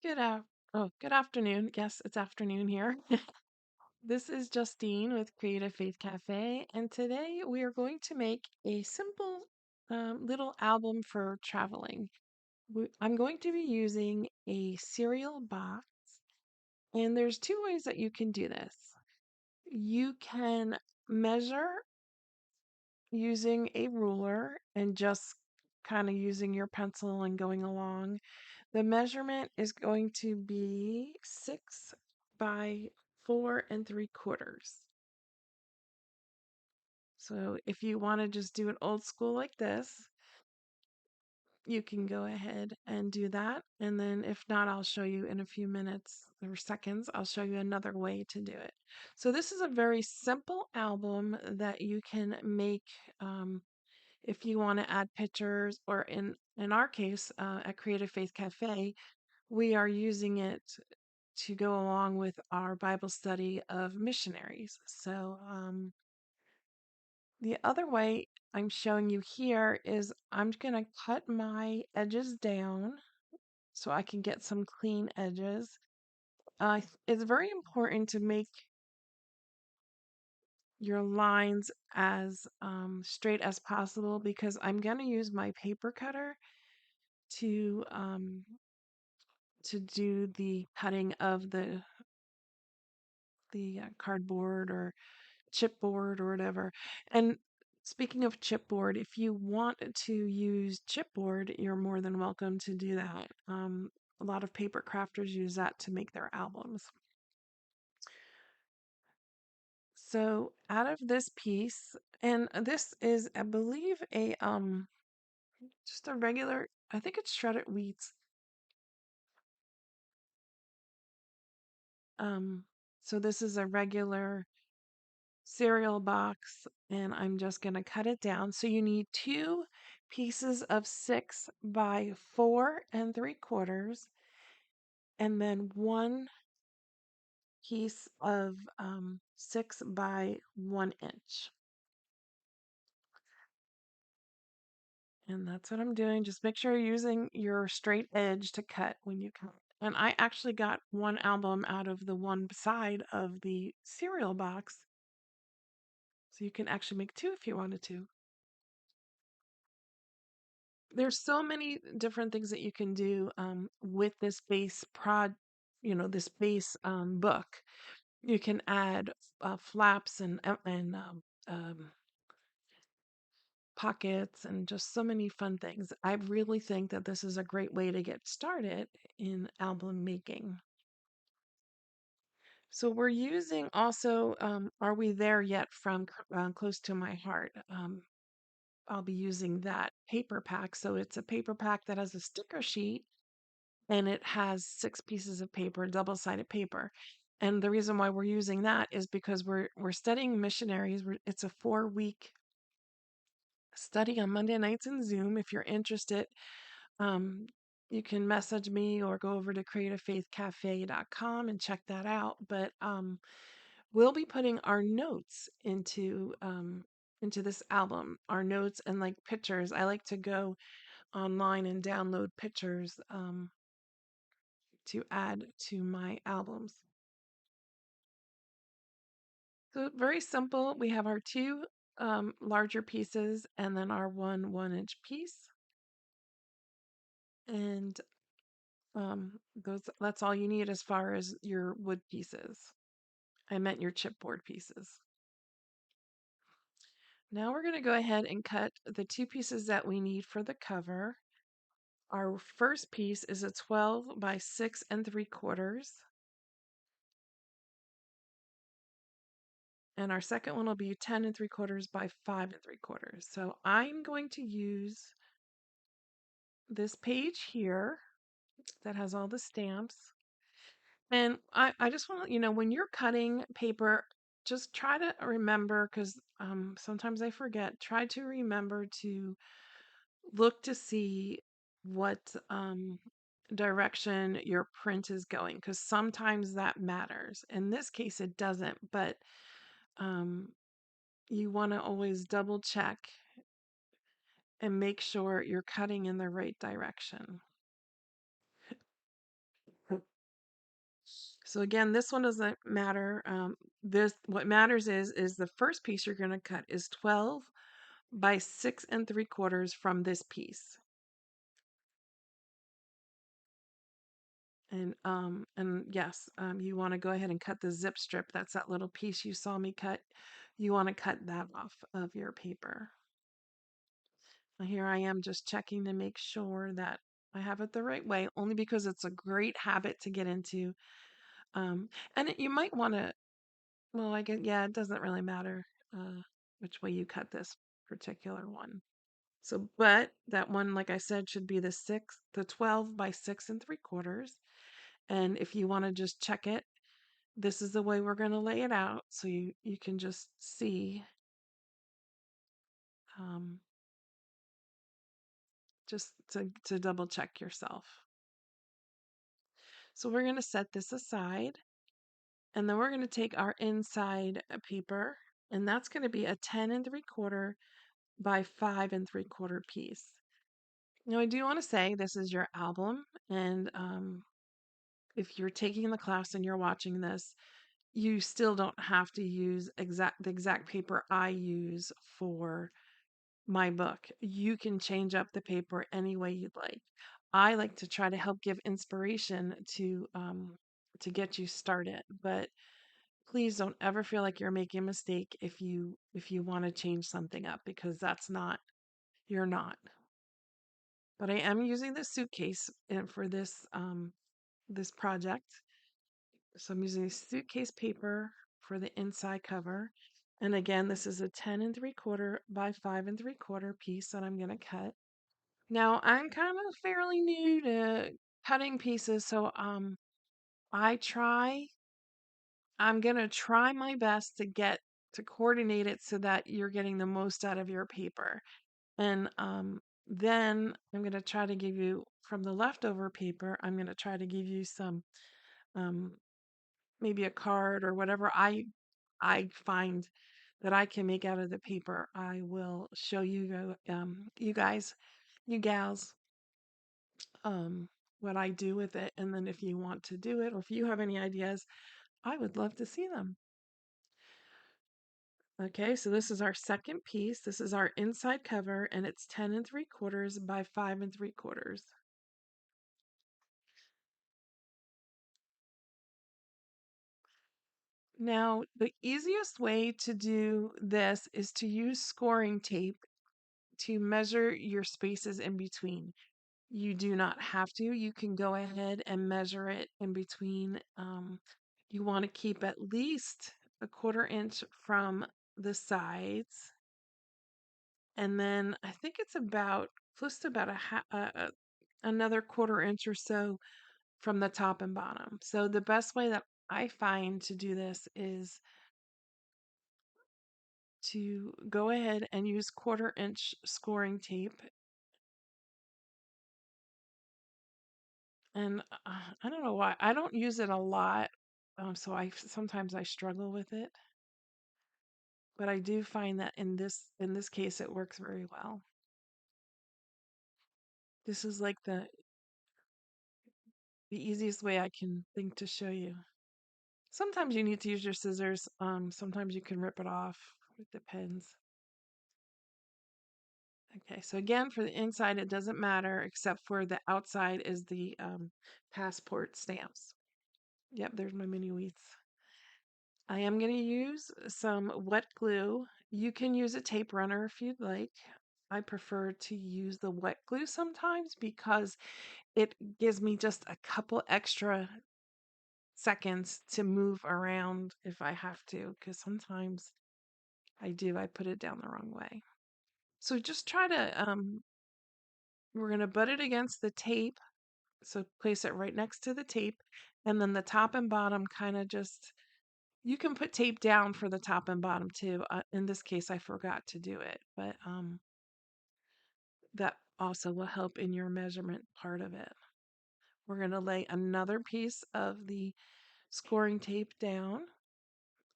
Good afternoon. Yes, it's afternoon here. This is Justine with Creative Faith Cafe, and today we are going to make a simple little album for traveling. I'm going to be using a cereal box, and there's two ways that you can do this. You can measure using a ruler and just kind of using your pencil and going along. The measurement is going to be 6 by 4 3/4. So if you want to just do it old school like this, you can go ahead and do that. And then if not, I'll show you in a few minutes or seconds, I'll show you another way to do it. So this is a very simple album that you can make if you want to add pictures, or in our case, at Creative Faith Cafe, we are using it to go along with our Bible study of missionaries. So, the other way I'm showing you here is I'm going to cut my edges down so I can get some clean edges. It's very important to make your lines as straight as possible because I'm going to use my paper cutter to um, to do the cutting of the cardboard or chipboard or whatever. And speaking of chipboard, if you want to use chipboard, you're more than welcome to do that. A lot of paper crafters use that to make their albums. So out of this piece, and this is, I believe, a just a regular, I think it's shredded wheat. Um, so this is a regular cereal box, and I'm just going to cut it down. So you need two pieces of 6 by 4 3/4, and then one piece of 6 by 1 inch. And that's what I'm doing. Just make sure you're using your straight edge to cut when you cut. And I actually got one album out of the one side of the cereal box. So you can actually make two if you wanted to. There's so many different things that you can do with this base this base book. You can add flaps and pockets and just so many fun things. I really think that this is a great way to get started in album making. So we're using also Are We There Yet from Close to My Heart. I'll be using that paper pack. So it's a paper pack that has a sticker sheet and it has 6 pieces of paper, double-sided paper. And the reason why we're using that is because we're studying missionaries. It's a 4-week study on Monday nights in Zoom. If you're interested, um, you can message me or go over to creativefaithcafe.com and check that out. But we'll be putting our notes into this album, our notes and like pictures. I like to go online and download pictures to add to my albums. So very simple. We have our two larger pieces and then our 1 1-inch piece. And that's all you need as far as your wood pieces. I meant your chipboard pieces. Now we're going to go ahead and cut the two pieces that we need for the cover. Our first piece is a 12 by 6 3/4. And our second one will be 10 3/4 by 5 3/4. So I'm going to use this page here that has all the stamps. And I just want to, when you're cutting paper, just try to remember, because sometimes I forget, try to remember to look to see what direction your print is going, because sometimes that matters. In this case, it doesn't, but um, you want to always double check and make sure you're cutting in the right direction. So again, this one doesn't matter. This what matters is the first piece you're going to cut is 12 by 6 3/4 from this piece. And yes, you want to go ahead and cut the zip strip. That's that little piece you saw me cut. You want to cut that off of your paper. Now here I am just checking to make sure that I have it the right way, only because it's a great habit to get into. You might want to, well, I guess, yeah, it doesn't really matter which way you cut this particular one. So, but that one, like I said, should be the 12 by 6 3/4. And if you want to just check it, this is the way we're going to lay it out. So you can just see, um, just to double check yourself. So we're going to set this aside, and then we're going to take our inside paper, and that's going to be a 10 3/4 by 5 3/4 piece. Now, I do want to say this is your album, and if you're taking the class and you're watching this, you still don't have to use the exact paper I use for my book. You can change up the paper any way you'd like. I like to try to help give inspiration to get you started, but please don't ever feel like you're making a mistake if you want to change something up, because you're not. But I am using the suitcase for this project. So I'm using suitcase paper for the inside cover. And again, this is a 10 3/4 by 5 3/4 piece that I'm going to cut. Now, I'm kind of fairly new to cutting pieces, so I try I'm going to try my best to coordinate it so that you're getting the most out of your paper. And then I'm going to try to give you from the leftover paper, I'm going to try to give you some um, maybe a card or whatever I find that I can make out of the paper. I will show you guys, you gals, um, what I do with it. And then if you want to do it, or if you have any ideas, I would love to see them. Okay, so this is our second piece. This is our inside cover, and it's 10 3/4 by 5 3/4. Now, the easiest way to do this is to use scoring tape to measure your spaces in between. You do not have to. You can go ahead and measure it in between. You want to keep at least a 1/4 inch from the sides. And then I think it's about close to about another 1/4 inch or so from the top and bottom. So the best way that I find to do this is to go ahead and use 1/4 inch scoring tape. And I don't know why. I don't use it a lot. So sometimes I struggle with it, but I do find that in this case it works very well. This is like the easiest way I can think to show you. Sometimes you need to use your scissors. Sometimes you can rip it off. It depends. Okay, so again, for the inside, it doesn't matter, except for the outside is the passport stamps. Yep, there's my mini wreaths. I am going to use some wet glue. You can use a tape runner if you'd like. I prefer to use the wet glue sometimes because it gives me just a couple extra seconds to move around if I have to, because sometimes I put it down the wrong way. So just try to, we're going to butt it against the tape. So place it right next to the tape. And then the top and bottom kind of just, you can put tape down for the top and bottom too. In this case, I forgot to do it, but that also will help in your measurement part of it. We're going to lay another piece of the scoring tape down.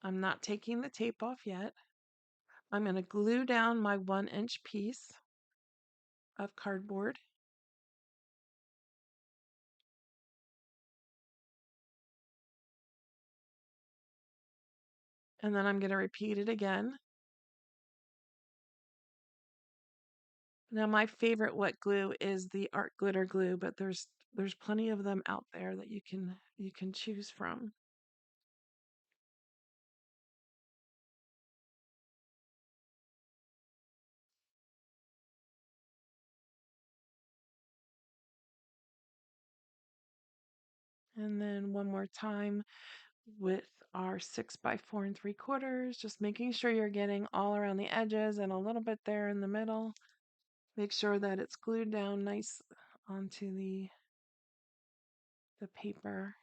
I'm not taking the tape off yet. I'm going to glue down my 1 inch piece of cardboard. And then I'm going to repeat it again. Now my favorite wet glue is the art glitter glue, but there's plenty of them out there that you can choose from. And then one more time with our 6 by 4 3/4, just making sure you're getting all around the edges and a little bit there in the middle. Make sure that it's glued down nice onto the paper.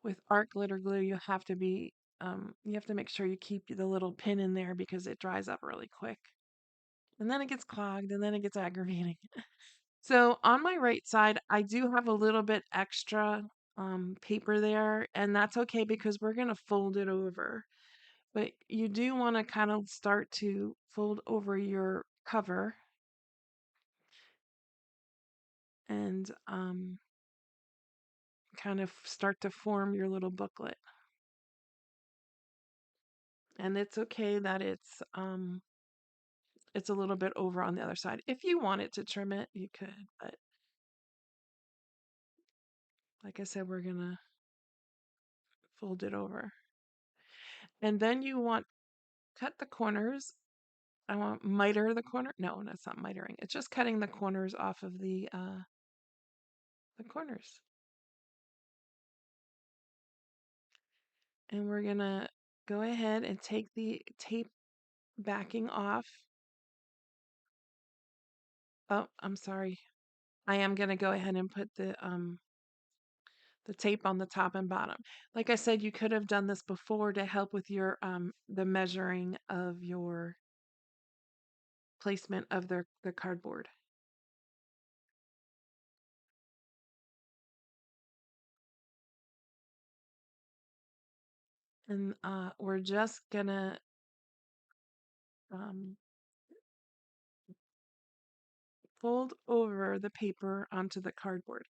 With art glitter glue, you have to make sure you keep the little pin in there because it dries up really quick. And then it gets clogged and then it gets aggravating. So on my right side, I do have a little bit extra paper there, and that's okay because we're going to fold it over. But you do want to kind of start to fold over your cover and kind of start to form your little booklet. And it's okay that it's a little bit over on the other side. If you wanted to trim it, you could, but like I said, we're gonna fold it over. And then you want cut the corners. I want miter the corner. No, that's not mitering. It's just cutting the corners off of the corners. And we're gonna go ahead and take the tape backing off. Oh, I'm sorry. I am gonna go ahead and put the tape on the top and bottom. Like I said, you could have done this before to help with your the measuring of your placement of the cardboard. And we're just gonna um, fold over the paper onto the cardboard.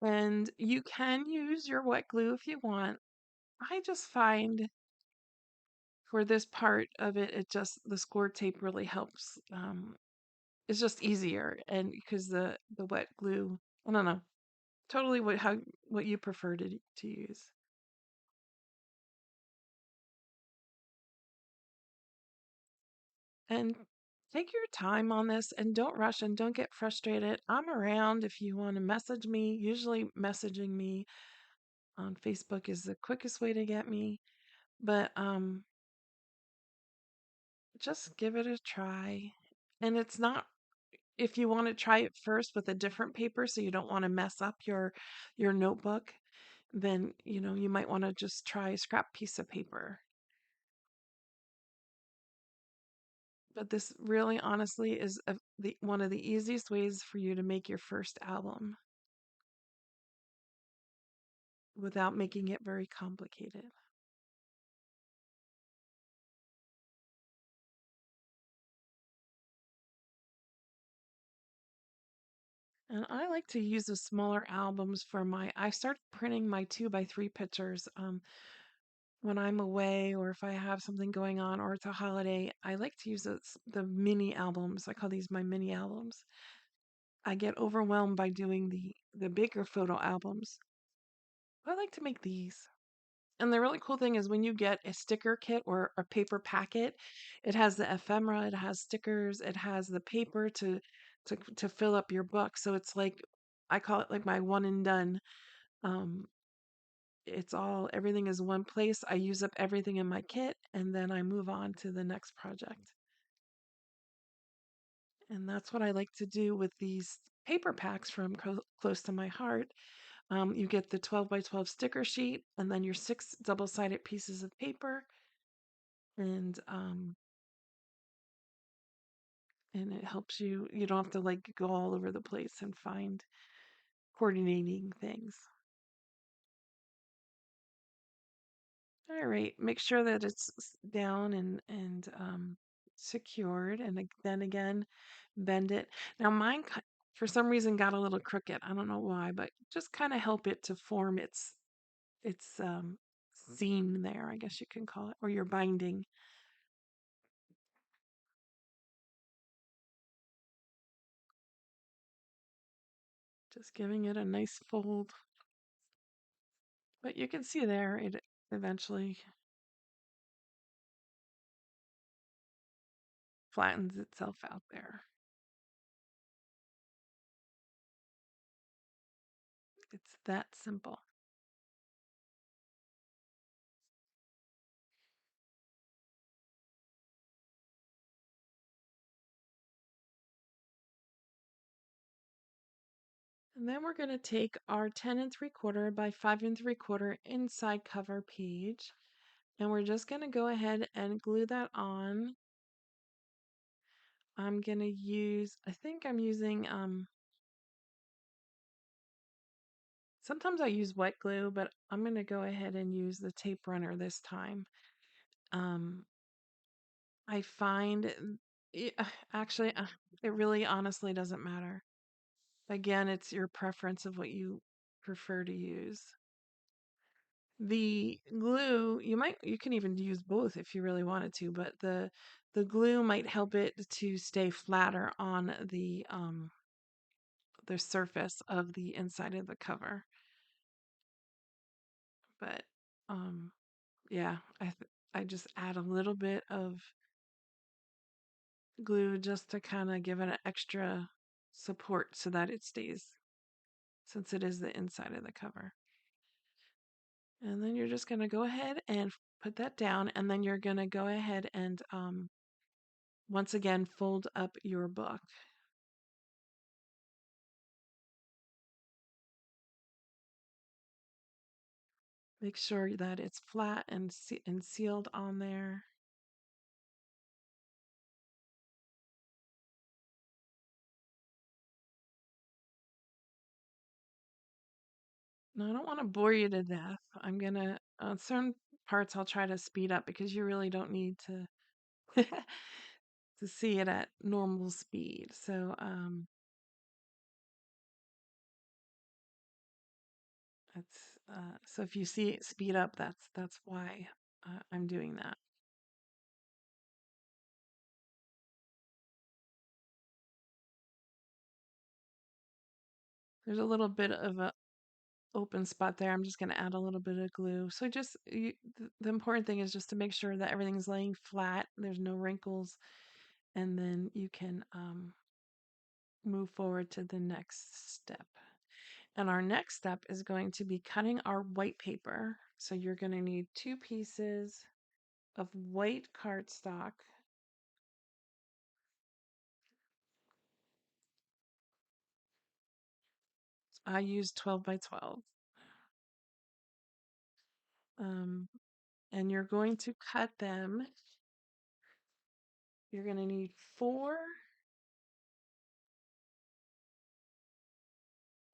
And you can use your wet glue if you want. I just find for this part of it, the score tape really helps. It's just easier, and because the wet glue, I don't know, totally what you prefer to use. And take your time on this and don't rush and don't get frustrated. I'm around if you want to message me. Usually, messaging me on Facebook is the quickest way to get me. But just give it a try. And it's not if you want to try it first with a different paper so you don't want to mess up your notebook, then you might want to just try a scrap piece of paper. But this really honestly is one of the easiest ways for you to make your first album without making it very complicated. And I like to use the smaller albums for I started printing my 2 by 3 pictures when I'm away or if I have something going on or it's a holiday. I like to use the mini albums. I call these my mini albums. I get overwhelmed by doing the bigger photo albums. I like to make these. And the really cool thing is when you get a sticker kit or a paper packet, it has the ephemera, it has stickers, it has the paper to fill up your book. So it's like I call it like my one and done. Um, everything is one place. I use up everything in my kit and then I move on to the next project. And that's what I like to do with these paper packs from Close to My Heart. You get the 12 by 12 sticker sheet and then your 6 double-sided pieces of paper. And it helps you don't have to like go all over the place and find coordinating things. All right, make sure that it's down and secured, and then again, bend it. Now mine, for some reason, got a little crooked. I don't know why, but just kind of help it to form its seam there, I guess you can call it, or your binding. Just giving it a nice fold. But you can see there, it eventually flattens itself out there. It's that simple. And then we're going to take our 10 3/4 by 5 3/4 inside cover page, and we're just going to go ahead and glue that on. I'm going to use, I think I'm using, sometimes I use wet glue, but I'm going to go ahead and use the tape runner this time. I find it, actually, it really honestly doesn't matter. Again, it's your preference of what you prefer to use. The glue, you can even use both if you really wanted to, but the glue might help it to stay flatter on the surface of the inside of the cover. But yeah, I just add a little bit of glue just to kind of give it an extra support so that it stays, since it is the inside of the cover. And then you're just going to go ahead and put that down, and then you're going to go ahead and once again fold up your book. Make sure that it's flat and sealed on there. Now, I don't want to bore you to death. I'm going to, on certain parts, I'll try to speed up because you really don't need to to see it at normal speed. So, so if you see it speed up, that's why I'm doing that. There's a little bit of a open spot there. I'm just going to add a little bit of glue. So just the important thing is just to make sure that everything's laying flat. There's no wrinkles, and then you can move forward to the next step. And our next step is going to be cutting our white paper. So you're going to need 2 pieces of white cardstock. I use 12 by 12. Um, and you're going to cut them. You're going to need 4,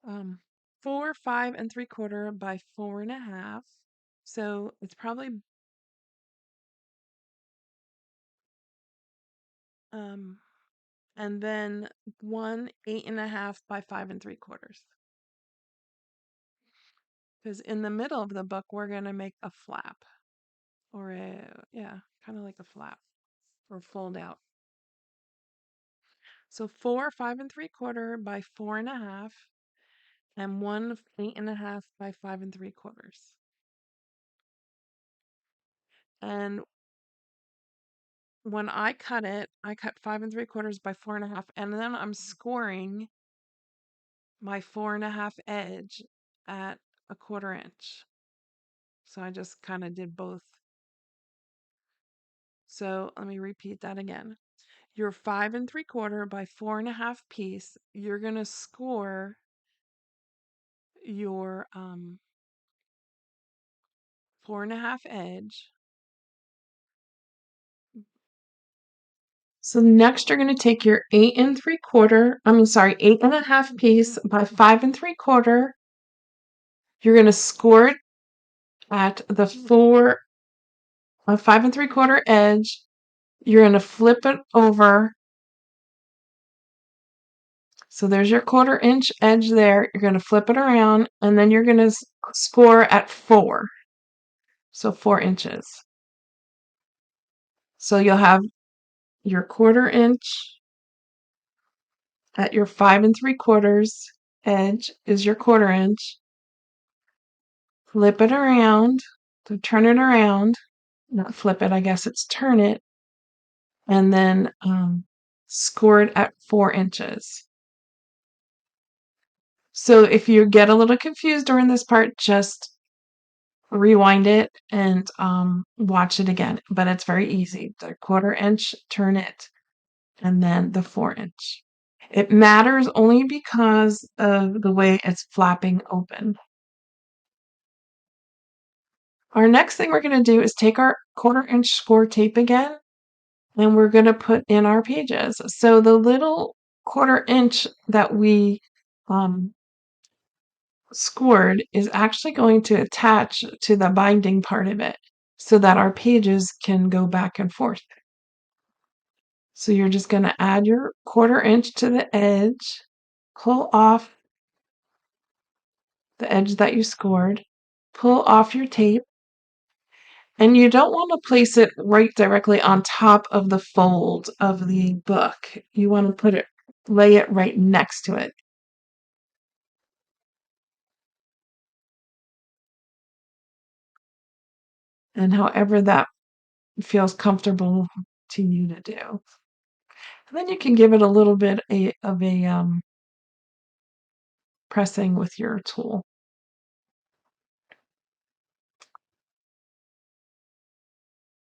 5 3/4 by 4.5. So it's probably um, and then 1 8.5 by 5 3/4. Because in the middle of the book we're gonna make a flap, or a, yeah, kind of like a flap or fold out. So 4 5 3/4 by 4.5, and 1 8.5 by 5 3/4. And when I cut it, I cut 5 3/4 by 4.5, and then I'm scoring my 4.5 edge at 1/4 inch. So I just kind of did both. So let me repeat that again. Your 5 3/4 by 4.5 piece, you're gonna score your 4.5 edge. So next you're gonna take your 8.5 piece by 5 3/4. You're gonna score it at the 5 3/4 edge. You're gonna flip it over. So there's your 1/4 inch edge there. You're going to flip it around, and then you're going to score at 4. So 4 inches. So you'll have your 1/4 inch at your 5 3/4 edge is your 1/4 inch. Flip it around. So turn it around. Not flip it, I guess it's turn it. And then score it at 4 inches. So if you get a little confused during this part, just rewind it and watch it again. But it's very easy. The 1/4 inch, turn it, and then the 4 inch. It matters only because of the way it's flapping open. Our next thing we're going to do is take our 1/4 inch score tape again, and we're going to put in our pages. So the little 1/4 inch that we scored is actually going to attach to the binding part of it so that our pages can go back and forth. So you're just going to add your 1/4 inch to the edge, pull off the edge that you scored, pull off your tape, and you don't want to place it right directly on top of the fold of the book. You want to lay it right next to it. And however that feels comfortable to you to do. And then you can give it a little bit of a pressing with your tool.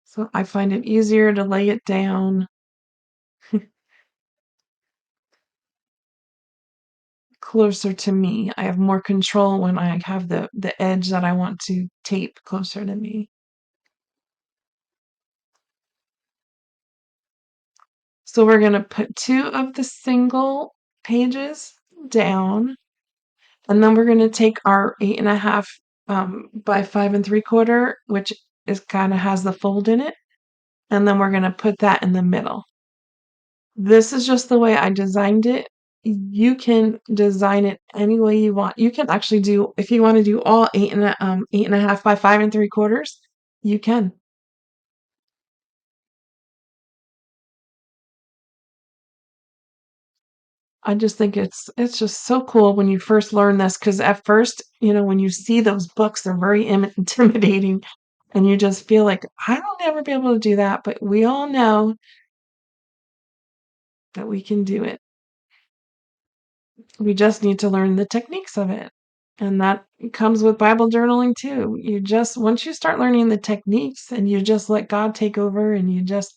So I find it easier to lay it down closer to me. I have more control when I have the edge that I want to tape closer to me. So we're going to put 2 of the single pages down, and then we're going to take our 8.5 by 5 3/4, which is kind of has the fold in it, and then we're going to put that in the middle. This is just the way I designed it. You can design it any way you want. You can actually do, if you want to do all 8.5 by 5 3/4, you can. I just think it's just so cool when you first learn this, because at first, when you see those books, they're very intimidating, and you just feel like I don't ever be able to do that, but we all know that we can do it. We just need to learn the techniques of it. And that comes with Bible journaling too. Once you start learning the techniques and you just let God take over and you just,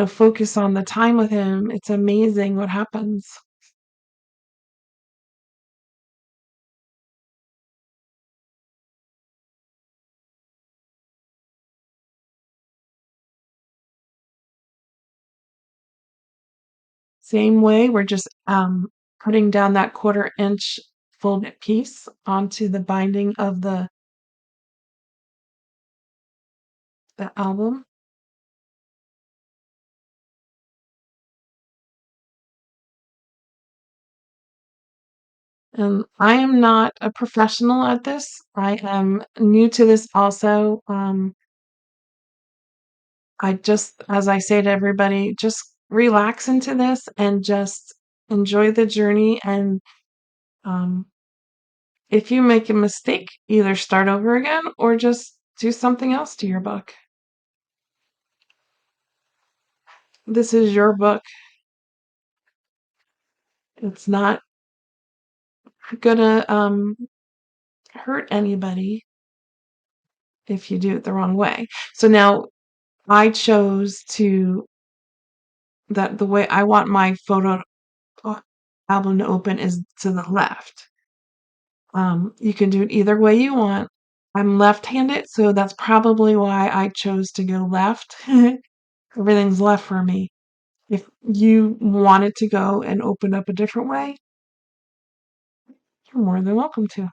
focus on the time with Him, it's amazing what happens. Same way, we're just putting down that 1/4 inch folded piece onto the binding of the album. And I am not a professional at this. I am new to this also. I just, as I say to everybody, just relax into this and just enjoy the journey. And um, if you make a mistake, either start over again or just do something else to your book. This is your book. It's not gonna hurt anybody if you do it the wrong way. So now I chose that the way I want my photo album to open is to the left. You can do it either way you want. I'm left-handed, so that's probably why I chose to go left. Everything's left for me. If you wanted to go and open up a different way, you're more than welcome to.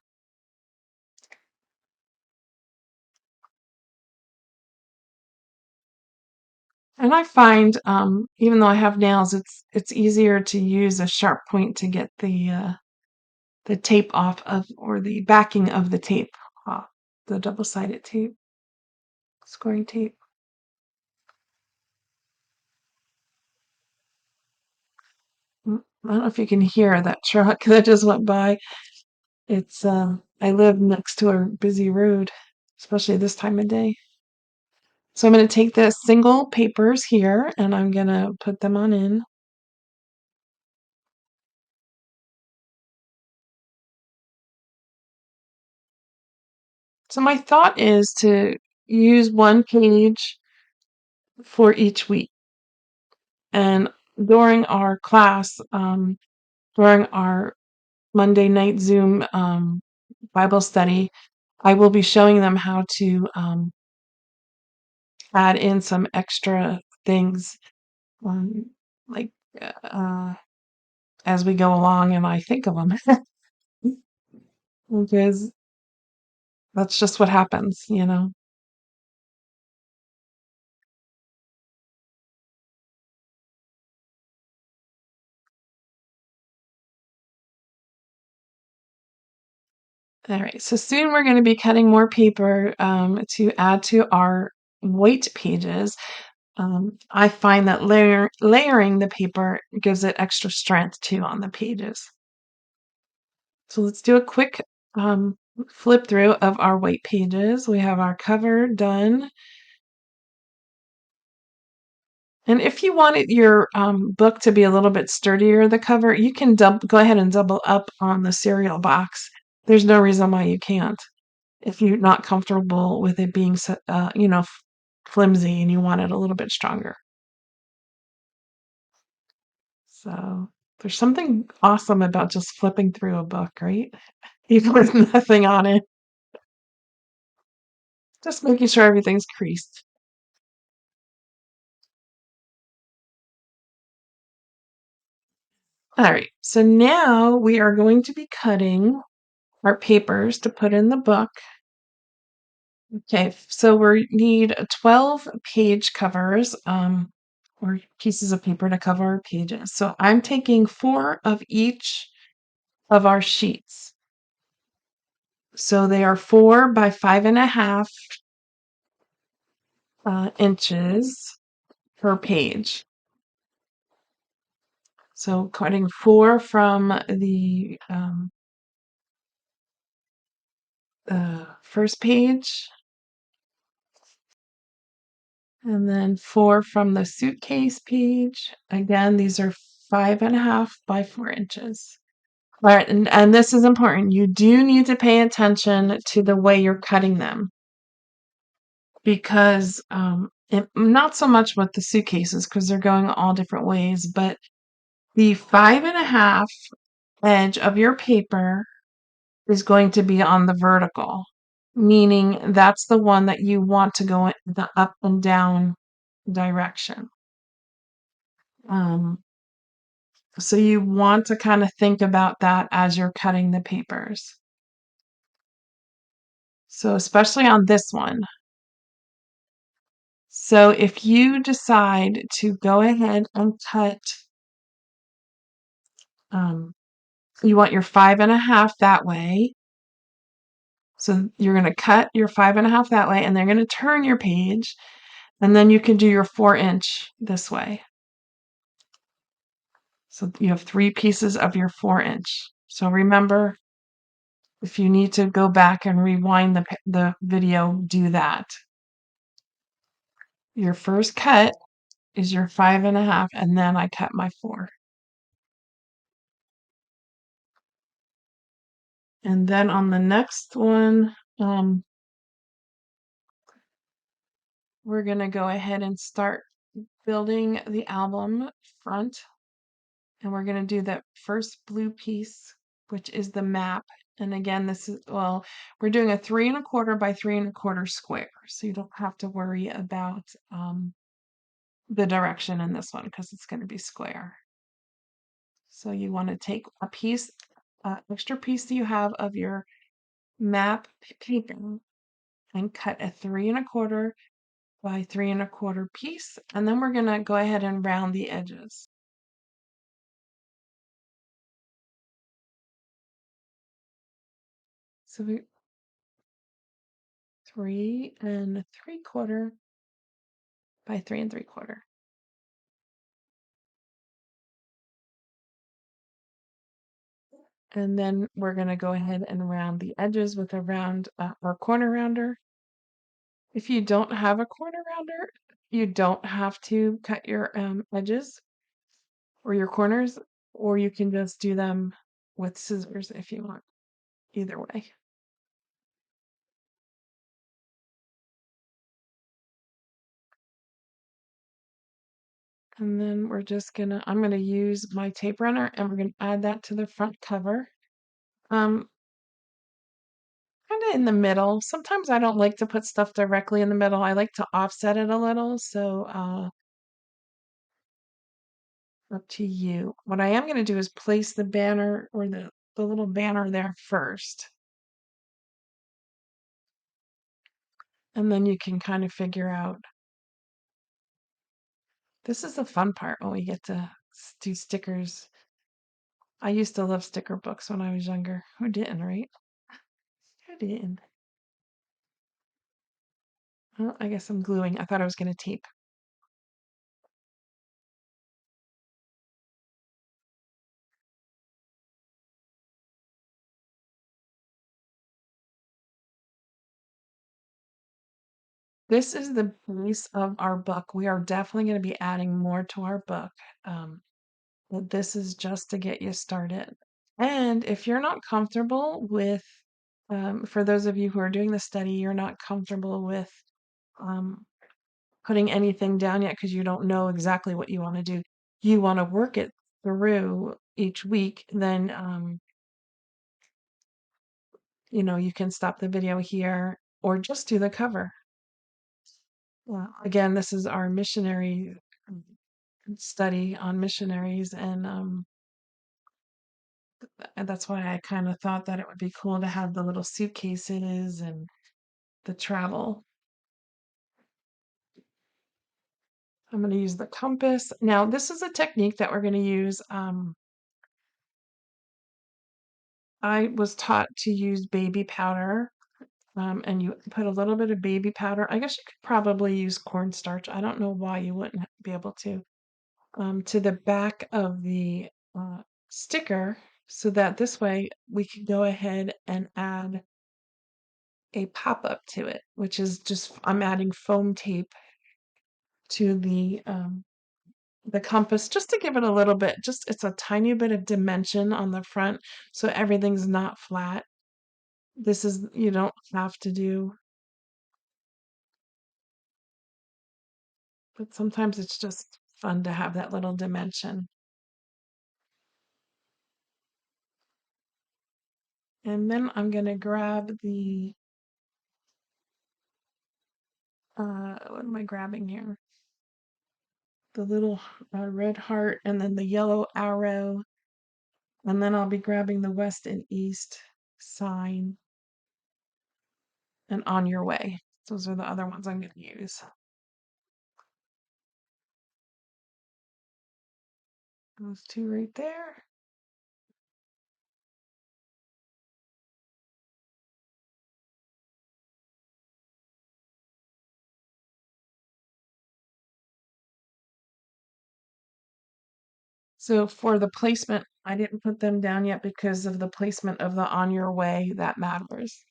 And I find, even though I have nails, it's easier to use a sharp point to get the tape off of, or the backing of the tape off, the double-sided tape. Scoring tape. I don't know if you can hear that truck that just went by. It's I live next to a busy road, especially this time of day. So I'm going to take the single papers here and I'm going to put them on in. So my thought is to use one page for each week. And during our class, during our Monday night Zoom Bible study, I will be showing them how to add in some extra things, um, like uh, as we go along and I think of them, because that's just what happens, you know. All right, so soon we're going to be cutting more paper to add to our white pages. I find that layering the paper gives it extra strength too on the pages. So let's do a quick flip through of our white pages. We have our cover done. And if you wanted your book to be a little bit sturdier, the cover, you can go ahead and double up on the cereal box. There's no reason why you can't. If you're not comfortable with it being, flimsy and you want it a little bit stronger. So there's something awesome about just flipping through a book, right? Even with nothing on it, just making sure everything's creased. All right, so now we are going to be cutting our papers to put in the book. Okay, so we need 12 page covers, or pieces of paper to cover our pages. So I'm taking 4 of each of our sheets. So they are 4 by 5.5 inches per page. So cutting 4 from the first page, and then 4 from the suitcase page. Again, these are 5.5 by 4 inches. All right, and this is important. You do need to pay attention to the way you're cutting them because not so much with the suitcases because they're going all different ways, but the 5.5 edge of your paper is going to be on the vertical, meaning that's the one that you want to go in the up and down direction. Um, so you want to kind of think about that as you're cutting the papers. So especially on this one. So if you decide to go ahead and cut, um, you want your 5.5 that way. So you're going to cut your 5.5 that way, and they're going to turn your page, and then you can do your 4-inch this way. So you have 3 pieces of your 4-inch. So remember, if you need to go back and rewind the video, do that. Your first cut is your 5.5, and then I cut my 4. And then on the next one, we're going to go ahead and start building the album front. And we're going to do that first blue piece, which is the map. And again, this is, well, we're doing a 3.25 by 3.25 square. So you don't have to worry about the direction in this one because it's going to be square. So you want to take a piece, extra piece that you have of your map paper and cut a 3.25 by 3.25 piece. And then we're going to go ahead and round the edges. So 3 and 3/4 by 3 and 3/4. And then we're going to go ahead and round the edges with a round or corner rounder. If you don't have a corner rounder, you don't have to cut your edges or your corners, or you can just do them with scissors if you want. Either way. And then I'm gonna use my tape runner and we're gonna add that to the front cover. Um, kind of in the middle. Sometimes I don't like to put stuff directly in the middle. I like to offset it a little. So up to you. What I am gonna do is place the banner or the little banner there first. And then you can kind of figure out. This is the fun part when we get to do stickers. I used to love sticker books when I was younger. Who didn't, right? Who didn't? Well, I guess I'm gluing. I thought I was going to tape. This is the base of our book. We are definitely going to be adding more to our book. But this is just to get you started. And if you're not comfortable with, for those of you who are doing the study, you're not comfortable with um, putting anything down yet because you don't know exactly what you want to do. You want to work it through each week, then you can stop the video here or just do the cover. Again, this is our missionary study on missionaries, and that's why I kind of thought that it would be cool to have the little suitcases and the travel. I'm going to use the compass. Now, this is a technique that we're going to use. I was taught to use baby powder, and you put a little bit of baby powder. I guess you could probably use cornstarch. I don't know why you wouldn't be able to the back of the sticker so that this way we can go ahead and add a pop-up to it, which is just I'm adding foam tape to the compass just to give it a little bit, just it's a tiny bit of dimension on the front so everything's not flat. This is you don't have to do, but sometimes it's just fun to have that little dimension. And then I'm going to grab what am I grabbing here? The little red heart and then the yellow arrow. And then I'll be grabbing the west and east sign and on your way. Those are the other ones I'm going to use. Those two right there. So for the placement, I didn't put them down yet because of the placement of the on your way that matters.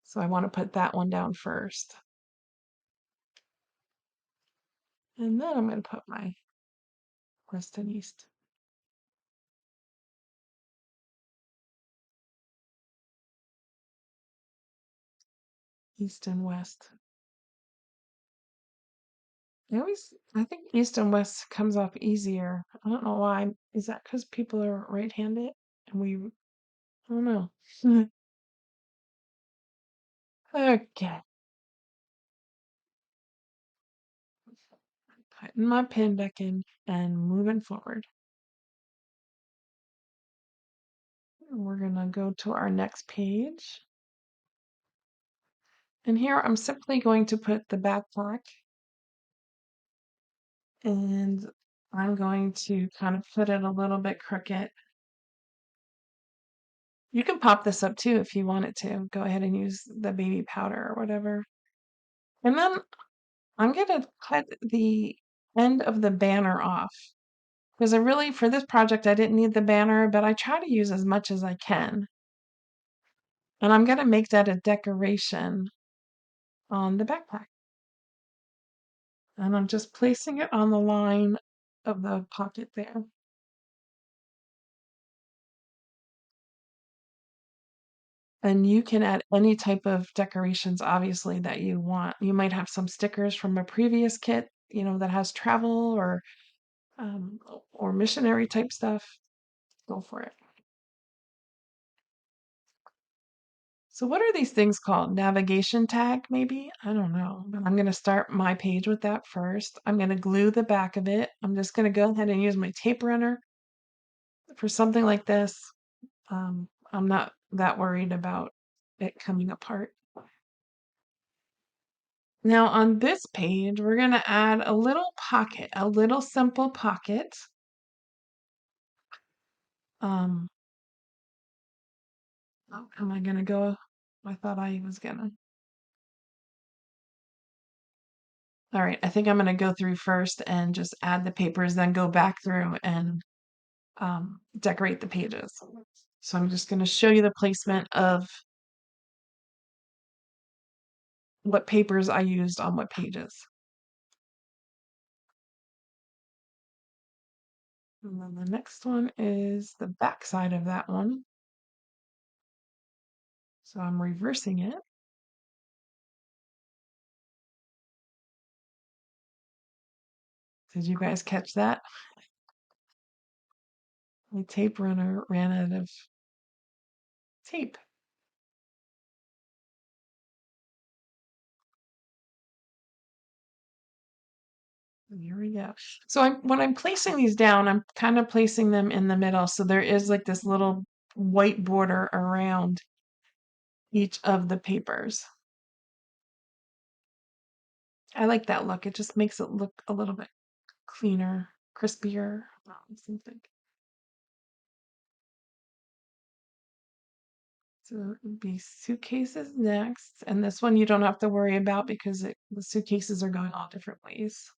So I want to put that one down first. And then I'm going to put my west and east. East and west. I think east and west comes off easier. I don't know why. Is that because people are right-handed and I don't know. Okay. Putting my pen back in and moving forward. We're gonna go to our next page. And here I'm simply going to put the backpack and I'm going to kind of put it a little bit crooked. You can pop this up too if you wanted to. Go ahead and use the baby powder or whatever. And then I'm gonna cut the end of the banner off. Because I really, for this project, I didn't need the banner, but I try to use as much as I can. And I'm gonna make that a decoration on the backpack. And I'm just placing it on the line of the pocket there. And you can add any type of decorations, obviously, that you want. You might have some stickers from a previous kit, that has travel um, or missionary type stuff. Go for it. So what are these things called? Navigation tag, maybe? I don't know. But I'm going to start my page with that first. I'm going to glue the back of it. I'm just going to go ahead and use my tape runner for something like this. I'm not that worried about it coming apart. Now on this page, we're going to add a little pocket, a little simple pocket. Oh, am I going to go? I thought I was going to. All right, I think I'm going to go through first and just add the papers, then go back through and decorate the pages. So I'm just going to show you the placement of what papers I used on what pages. And then the next one is the back side of that one. So I'm reversing it. Did you guys catch that? My tape runner ran out of tape. And here we go. So when I'm placing these down, I'm kind of placing them in the middle. So there is like this little white border around each of the papers. I like that look. It just makes it look a little bit cleaner, crispier, something. So it would be suitcases next. And this one you don't have to worry about because the suitcases are going all different ways.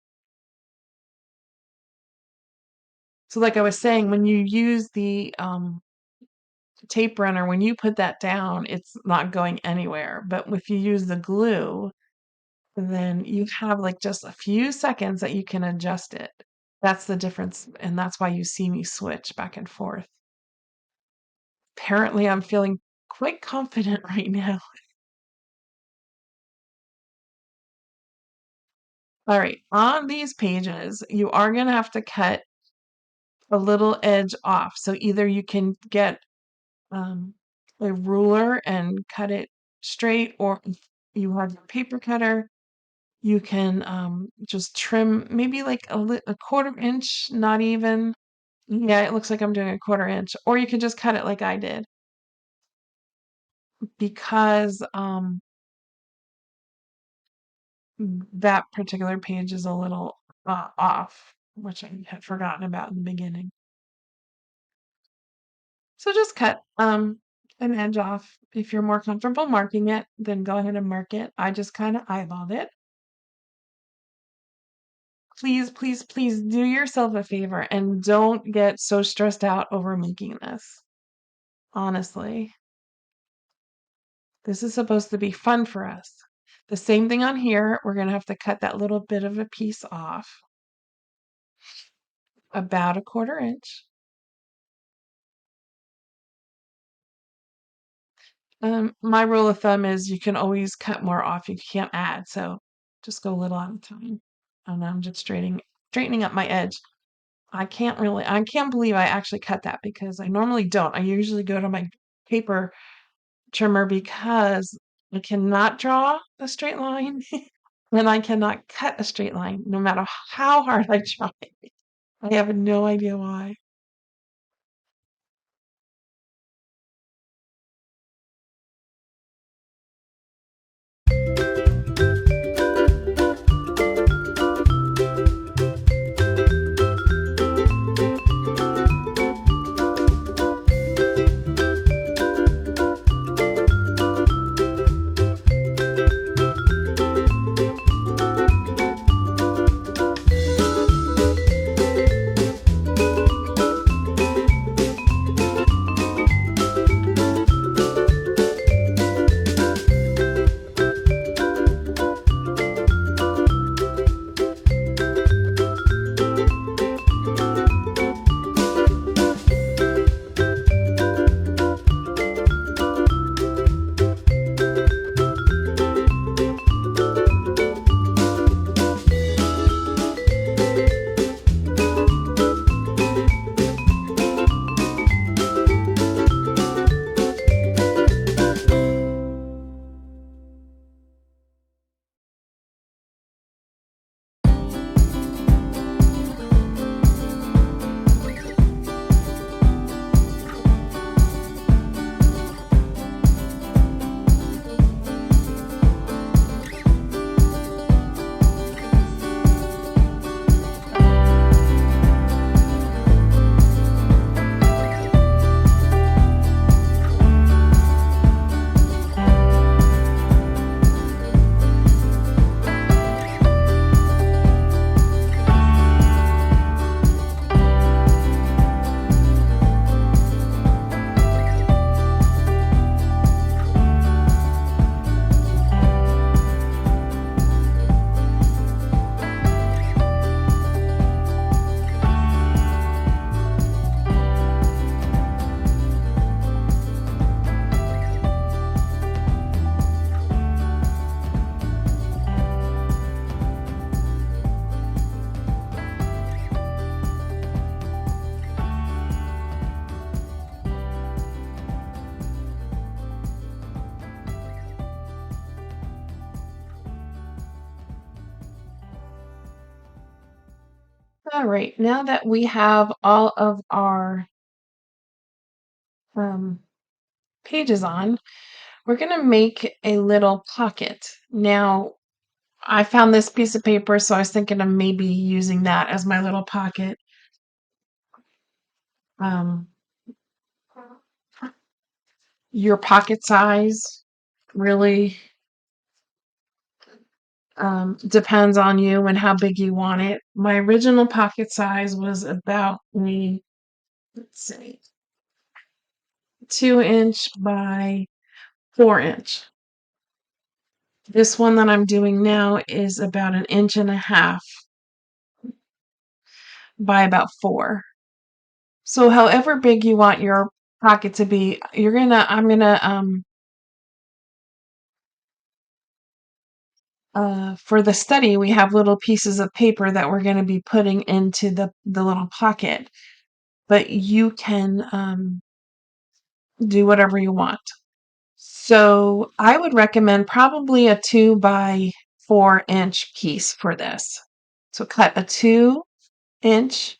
So like I was saying, when you use the tape runner, when you put that down, it's not going anywhere. But if you use the glue, then you have like just a few seconds that you can adjust it. That's the difference. And that's why you see me switch back and forth. Apparently, I'm feeling quite confident right now. All right, on these pages, you are going to have to cut a little edge off. So either you can get um, a ruler and cut it straight, or if you have your paper cutter, you can just trim maybe like a quarter inch, not even. Yeah, it looks like I'm doing a quarter inch, or you can just cut it like I did because that particular page is a little off, which I had forgotten about in the beginning. So just cut an edge off. If you're more comfortable marking it, then go ahead and mark it. I just kind of eyeballed it. Please, please, please do yourself a favor and don't get so stressed out over making this. Honestly, this is supposed to be fun for us. The same thing on here. We're going to have to cut that little bit of a piece off, about a quarter inch. My rule of thumb is you can always cut more off. You can't add, so just go a little at a time. And I'm just straightening up my edge. I can't believe I actually cut that because I normally don't. I usually go to my paper trimmer because I cannot draw a straight line and I cannot cut a straight line no matter how hard I try. I have no idea why. All right, now that we have all of our um, pages on, we're going to make a little pocket. Now, I found this piece of paper, so I was thinking of maybe using that as my little pocket. Um, your pocket size really depends on you and how big you want it. My original pocket size was about let's see, 2 inch by 4 inch. This one that I'm doing now is about 1.5 inches by about 4. So however big you want your pocket to be, I'm gonna for the study, we have little pieces of paper that we're going to be putting into the little pocket, but you can do whatever you want. So I would recommend probably a 2 by 4 inch piece for this. So cut a 2 inch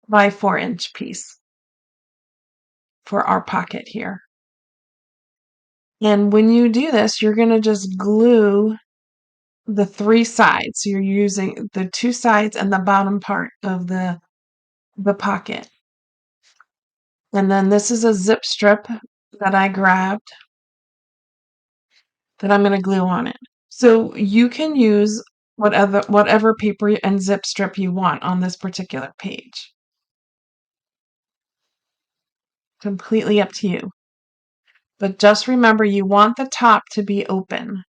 by 4 inch piece for our pocket here. And when you do this, you're going to just glue the 3 sides. So you're using the 2 sides and the bottom part of the pocket. And then this is a zip strip that I grabbed that I'm going to glue on it. So you can use whatever paper and zip strip you want on this particular page. Completely up to you. But just remember, you want the top to be open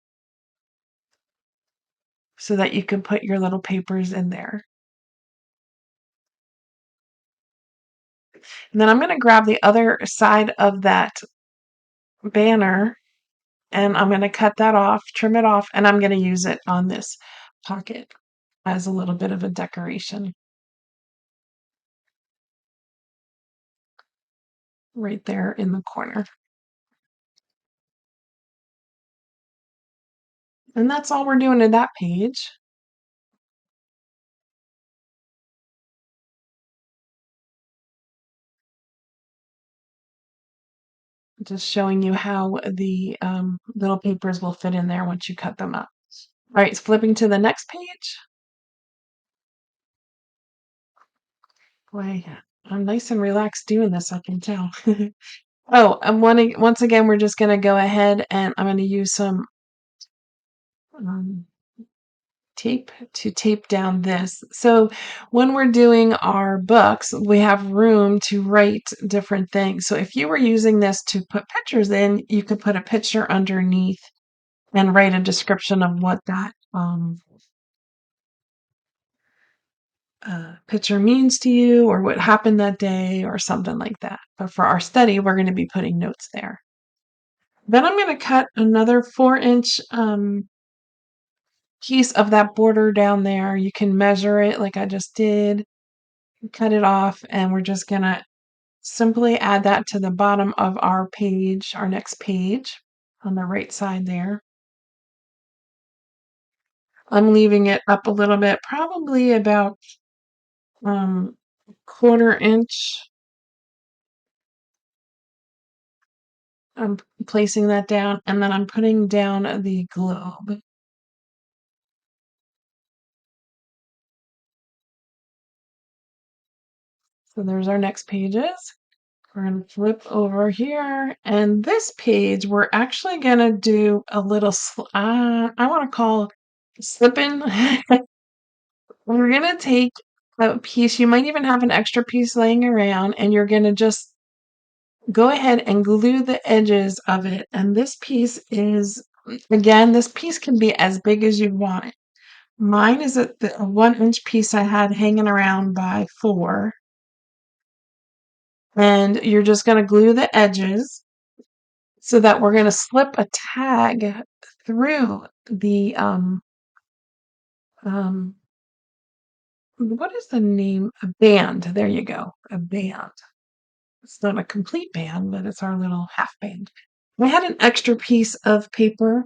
so that you can put your little papers in there. And then I'm going to grab the other side of that banner and I'm going to cut that off, trim it off, and I'm going to use it on this pocket as a little bit of a decoration. Right there in the corner. And that's all we're doing to that page. Just showing you how the little papers will fit in there once you cut them up. All right, flipping to the next page. Boy, I'm nice and relaxed doing this, I can tell. Oh, and once again, we're just going to go ahead and I'm going to use some tape to tape down this. So when we're doing our books, we have room to write different things. So if you were using this to put pictures in, you could put a picture underneath and write a description of what that picture means to you or what happened that day or something like that. But for our study, we're going to be putting notes there. Then I'm going to cut another 4-inch piece of that border down there. You can measure it like I just did, cut it off, and we're just going to simply add that to the bottom of our page, our next page on the right side there. I'm leaving it up a little bit, probably about 1/4 inch. I'm placing that down, and then I'm putting down the globe. So there's our next pages. We're going to flip over here, and this page, we're actually going to do a little, I want to call slipping. We're going to take a piece, you might even have an extra piece laying around, and you're going to just go ahead and glue the edges of it. And this piece is, again, this piece can be as big as you want it. Mine is a 1-inch piece I had hanging around by 4. And you're just going to glue the edges so that we're going to slip a tag through the, what is the name? A band. There you go. A band. It's not a complete band, but it's our little half band. I had an extra piece of paper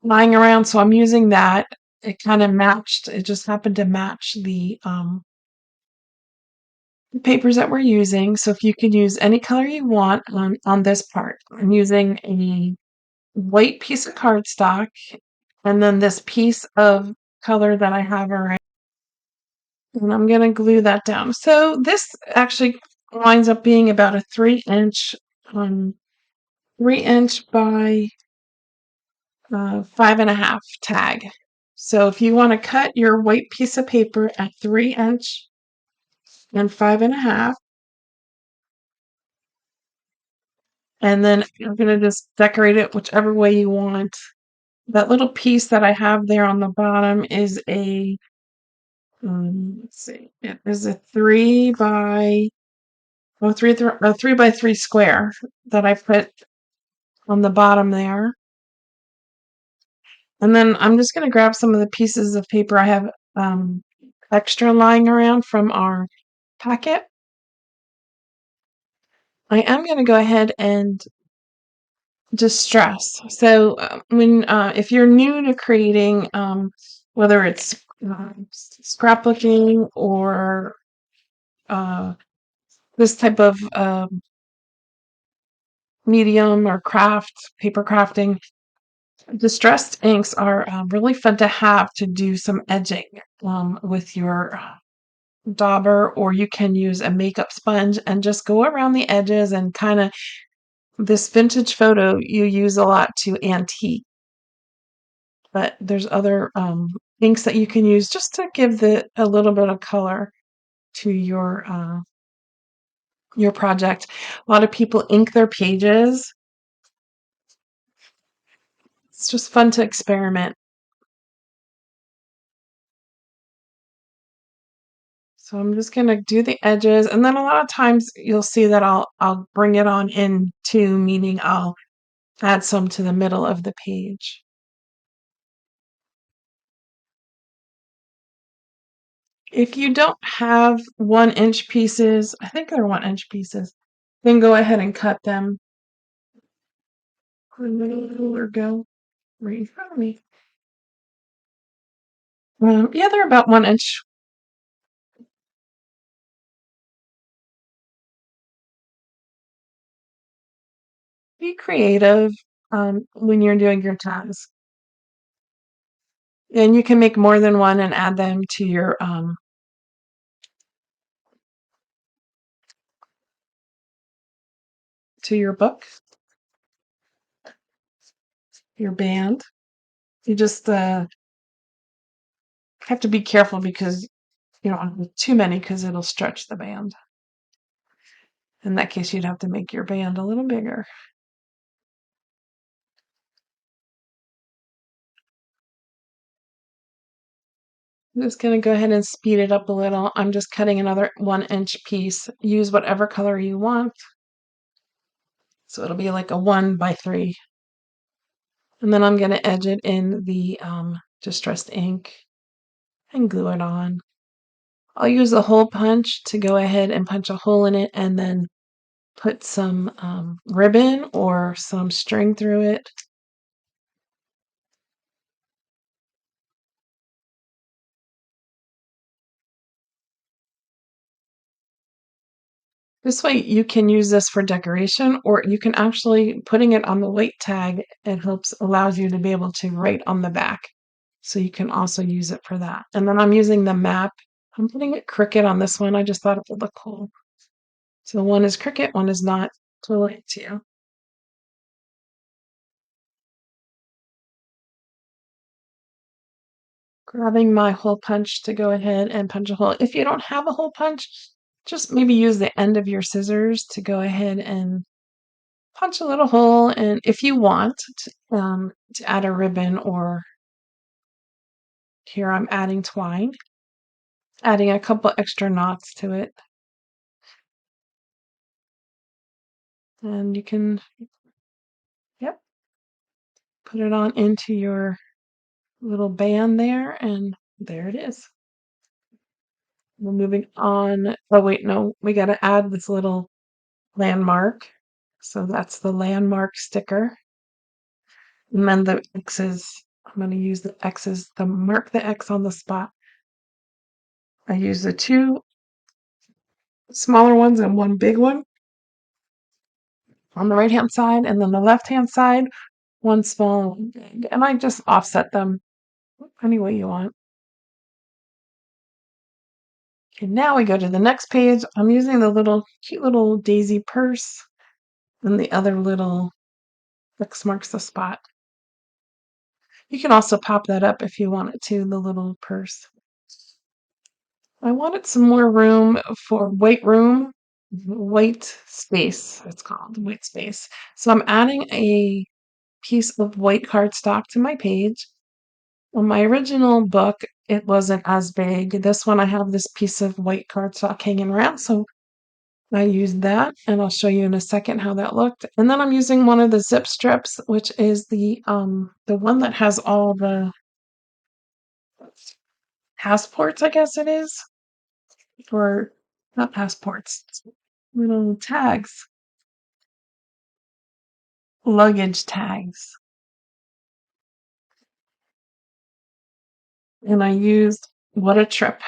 lying around, so I'm using that. It kind of matched. It just happened to match papers that we're using. So if you can use any color you want on this part. I'm using a white piece of cardstock and then this piece of color that I have already. And I'm going to glue that down. So this actually winds up being about a 3-inch, 3-inch by 5.5 tag. So if you want to cut your white piece of paper at 3-inch and 5.5, and then you're going to just decorate it whichever way you want. That little piece that I have there on the bottom is a, let's see, it is a 3 by 3 square that I put on the bottom there. And then I'm just going to grab some of the pieces of paper I have extra lying around from our packet. I am going to go ahead and distress. So if you're new to creating, whether it's scrapbooking or this type of medium or paper crafting, distressed inks are really fun to have to do some edging with your Dobber, or you can use a makeup sponge and just go around the edges and kind of this vintage photo you use a lot to antique, but there's other inks that you can use just to give a little bit of color to your project. A lot of people ink their pages. It's just fun to experiment. So I'm just going to do the edges, and then a lot of times you'll see that I'll bring it on in too, meaning I'll add some to the middle of the page. If you don't have 1-inch pieces, I think they're 1-inch pieces, then go ahead and cut them. Where did the ruler go? Right in front of me. Yeah, they're about 1 inch. Be creative when you're doing your tabs. And you can make more than one and add them to your book, your band. You just have to be careful because you don't want to do too many because it'll stretch the band. In that case, you'd have to make your band a little bigger. I'm just going to go ahead and speed it up a little. I'm just cutting another 1-inch piece. Use whatever color you want. So it'll be like a 1 by 3. And then I'm going to edge it in the distressed ink and glue it on. I'll use a hole punch to go ahead and punch a hole in it and then put some ribbon or some string through it. This way you can use this for decoration, or you can actually, putting it on the weight tag, it allows you to be able to write on the back. So you can also use it for that. And then I'm using the map. I'm putting it Cricut on this one. I just thought it would look cool. So one is Cricut, one is not. Totally up to you. Grabbing my hole punch to go ahead and punch a hole. If you don't have a hole punch, just maybe use the end of your scissors to go ahead and punch a little hole. And if you want to add a ribbon, or here I'm adding twine, adding a couple extra knots to it. And you can, yep, put it on into your little band there, and there it is. We're moving on. Oh, wait, no, we got to add this little landmark. So that's the landmark sticker. And then the X's, I'm going to use the X's to mark the X on the spot. I use the two smaller ones and one big one on the right hand side, and then the left hand side, one small, one big. And I just offset them any way you want. Okay, now we go to the next page. I'm using the little cute little daisy purse, and the other little X marks the spot. You can also pop that up if you want it to, the little purse. I wanted some more room for white space, it's called, white space. So I'm adding a piece of white cardstock to my page. On my original book, it wasn't as big. This one, I have this piece of white cardstock hanging around, so I used that, and I'll show you in a second how that looked. And then I'm using one of the zip strips, which is the one that has all the passports, I guess it is, or not passports, little tags, luggage tags. And I used What a Trip.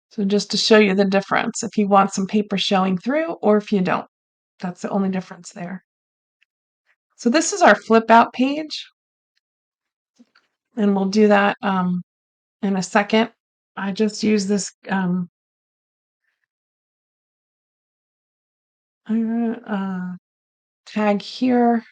So just to show you the difference, if you want some paper showing through or if you don't, that's the only difference there. So this is our flip out page, and we'll do that in a second. I just use this tag here.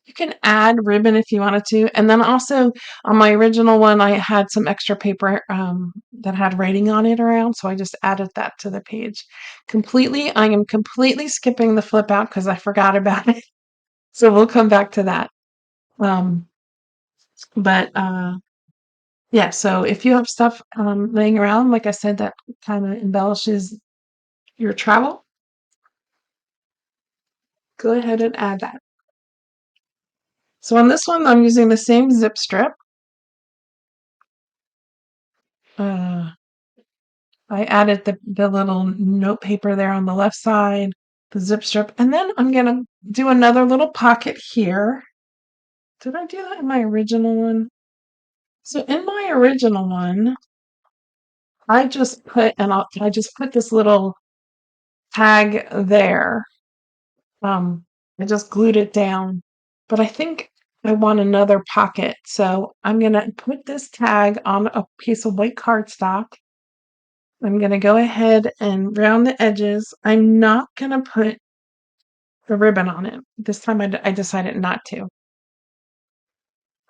You can add ribbon if you wanted to. And then also on my original one, I had some extra paper that had writing on it around. So I just added that to the page. I am completely skipping the flip out because I forgot about it. So we'll come back to that. Um, but yeah, so if you have stuff laying around, like I said, that kind of embellishes your travel, go ahead and add that. So on this one, I'm using the same zip strip. Uh, I added the little note paper there on the left side, the zip strip, and then I'm going to do another little pocket here. Did I do that in my original one? So in my original one, I just put this little tag there. I just glued it down, but I think I want another pocket. So I'm going to put this tag on a piece of white cardstock. I'm going to go ahead and round the edges. I'm not going to put the ribbon on it. This time I decided not to.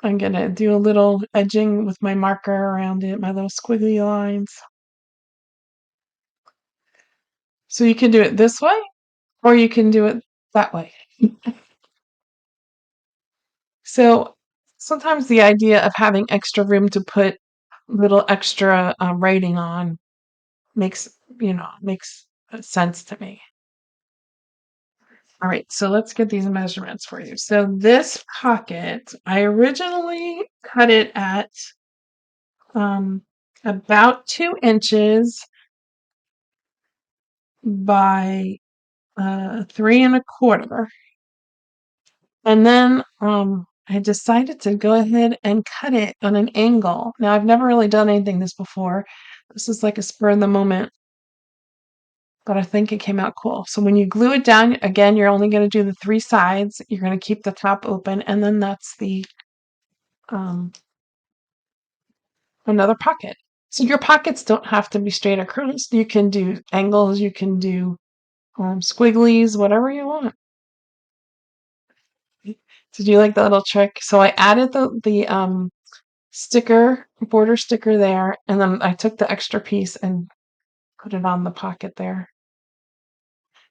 I'm going to do a little edging with my marker around it, my little squiggly lines. So you can do it this way, or you can do it that way. So sometimes the idea of having extra room to put little extra writing on makes, makes sense to me. All right, so let's get these measurements for you. So this pocket, I originally cut it at about 2 inches by 3 1/4. And then I decided to go ahead and cut it on an angle. Now, I've never really done anything this before. This is like a spur of the moment, but I think it came out cool. So when you glue it down, again, you're only going to do the 3 sides. You're going to keep the top open, and then that's the um, another pocket. So your pockets don't have to be straight across. You can do angles. You can do squigglies, whatever you want. Did you like the little trick? So I added the border sticker there, and then I took the extra piece and put it on the pocket there.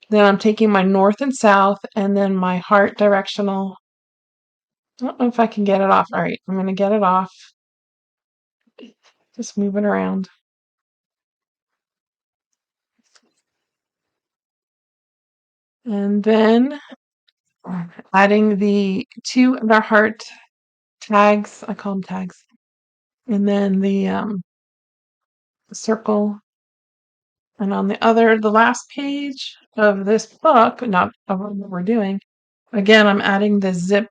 Then I'm taking my north and south and then my heart directional. I don't know if I can get it off. All right, I'm going to get it off. Just move it around. And then adding the two other heart tags. I call them tags. And then the circle. And on the last page of this book, not of what we're doing, again, I'm adding the zip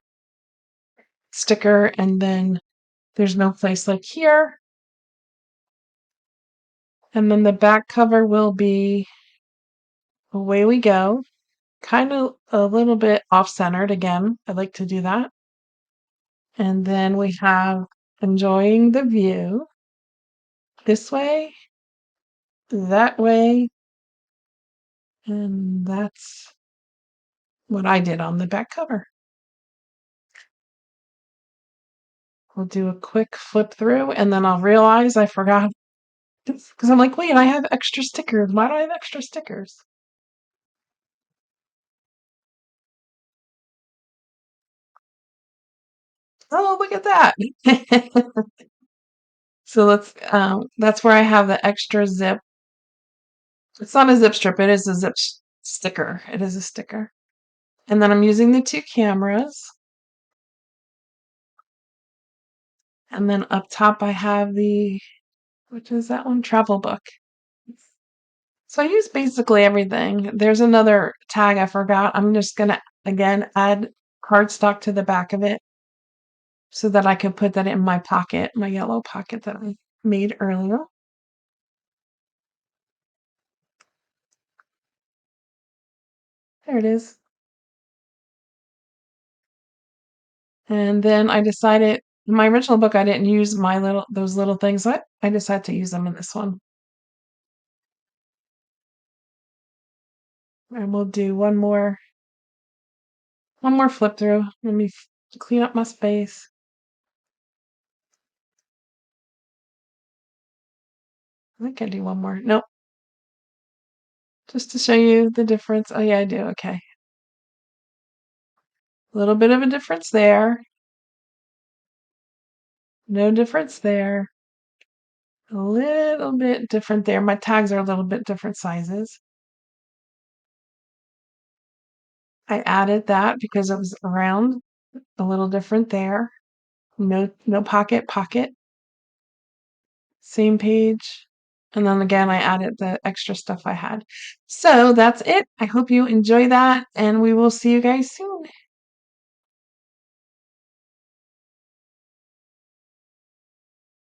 sticker, and then there's no place like here. And then the back cover will be Away We Go. Kind of a little bit off-centered again. I like to do that. And then we have Enjoying the View. This way, that way, and that's what I did on the back cover. We'll do a quick flip through and then I'll realize I forgot because I'm like, wait, I have extra stickers. Why do I have extra stickers? Oh, look at that. So that's where I have the extra zip. It's not a zip strip, it is a sticker. It is a sticker. And then I'm using the two cameras. And then up top I have which is that one? Travel book. So I use basically everything. There's another tag I forgot. I'm just gonna again add cardstock to the back of it so that I can put that in my pocket, my yellow pocket that I made earlier. There it is. And then I decided in my original book I didn't use those little things. I decided to use them in this one. And we'll do one more flip through. Let me clean up my space. I think I do one more. Nope. Just to show you the difference. Oh yeah, I do. Okay. A little bit of a difference there. No difference there. A little bit different there. My tags are a little bit different sizes. I added that because it was around, a little different there. No pocket. Same page. And then again, I added the extra stuff I had. So that's it. I hope you enjoy that, and we will see you guys soon.